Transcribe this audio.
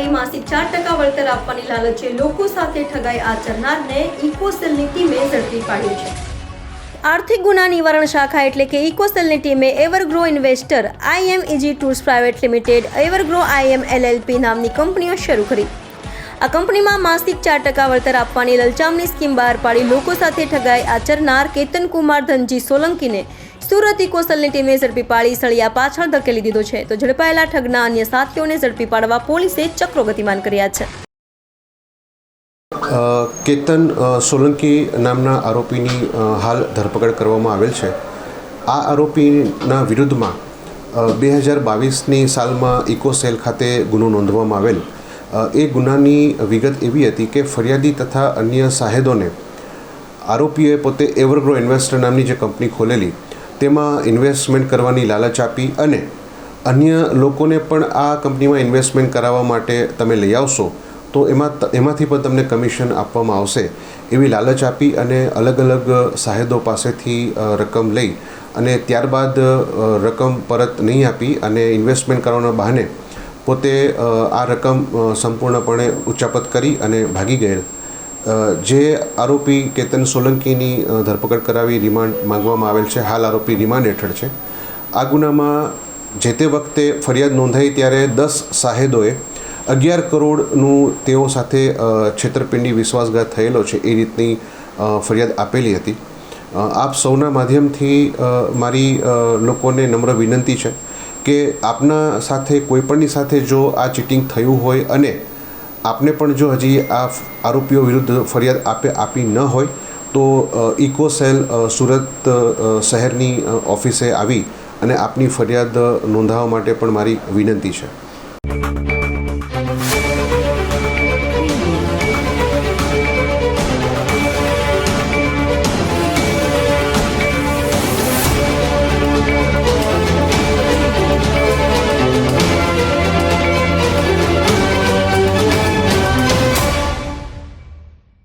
કરી માસિક 4% વળતર આપવાની લાલચે લોકો સાથે ઠગાઈ આચરનારને ઇકોસેલની ટીમે ઝડપી પાડ્યો છે। આર્થિક ગુના નિવારણ શાખા એટલે કે ઇકોસેલની ટીમે એવરગ્રો investor IMEG tours private limited, એવરગ્રો IM LLP નામની કંપનીઓ શરૂ કરી। આ કંપનીમાં માસિક 4% વળતર આપવાની લલચામની સ્કીમ બહાર પાડી લોકો સાથે ઠગાઈ આચરનાર કેતન કુમાર ધનજી સોલંકીને સુરત ઇકોસેલની ટીમે ઝડપી પાડી સળિયા પાછળ ધકેલી દીધો છે, તો ઝડપાયેલા ઠગના અન્ય સાથીઓને ઝડપી પાડવા પોલીસે ચક્રો ગતિમાન કર્યા છે। કેતન સોલંકી નામના આરોપીની હાલ ધરપકડ કરવામાં આવેલ છે। આ આરોપીના વિરુદ્ધમાં 2022ની સાલમાં ઇકોસેલ ખાતે ગુનો નોંધવામાં આવેલ। એ ગુનાની વિગત એવી હતી કે ફરિયાદી તથા અન્ય સાહેદોને આરોપીએ પોતે એવરગ્રો ઇન્વેસ્ટર નામની જે કંપની ખોલેલી તેમાં ઇન્વેસ્ટમેન્ટ કરવાની લાલચ આપી અને અન્ય લોકોને પણ આ કંપનીમાં ઇન્વેસ્ટમેન્ટ કરાવવા માટે તમે લઈ આવશો તો એમાંથી પણ તમને કમિશન આપવામાં આવશે એવી લાલચ આપી અને અલગ અલગ સાહેદો પાસેથી રકમ લઈ અને ત્યારબાદ રકમ પરત નહીં આપી અને ઇન્વેસ્ટમેન્ટ કરવાના બહાને પોતે આ રકમ સંપૂર્ણપણે ઉચ્ચાપત કરી અને ભાગી ગયેલ। જે આરોપી કેતન સોલંકીની ધરપકડ કરાવી રિમાન્ડ માંગવામાં આવેલ છે। હાલ આરોપી રિમાન્ડ હેઠળ છે। આ ગુનામાં જે તે વખતે ફરિયાદ નોંધાઈ ત્યારે 10 સાહેદોએ 11 કરોડનું તેઓ સાથે છેતરપિંડી વિશ્વાસઘાત થયેલો છે એ રીતની ફરિયાદ આપેલી હતી। આપ સૌના માધ્યમથી મારી લોકોને નમ્ર વિનંતી છે કે આપના સાથે કોઈપણની સાથે જો આ ચીટિંગ થયું હોય અને આપને પણ જો હજી આ આરોપીઓ વિરુદ્ધ ફરિયાદ આપી ન હોય તો ઇકોસેલ સુરત શહેરની ઓફિસે આવી અને આપની ફરિયાદ નોંધાવવા માટે પણ મારી વિનંતી છે।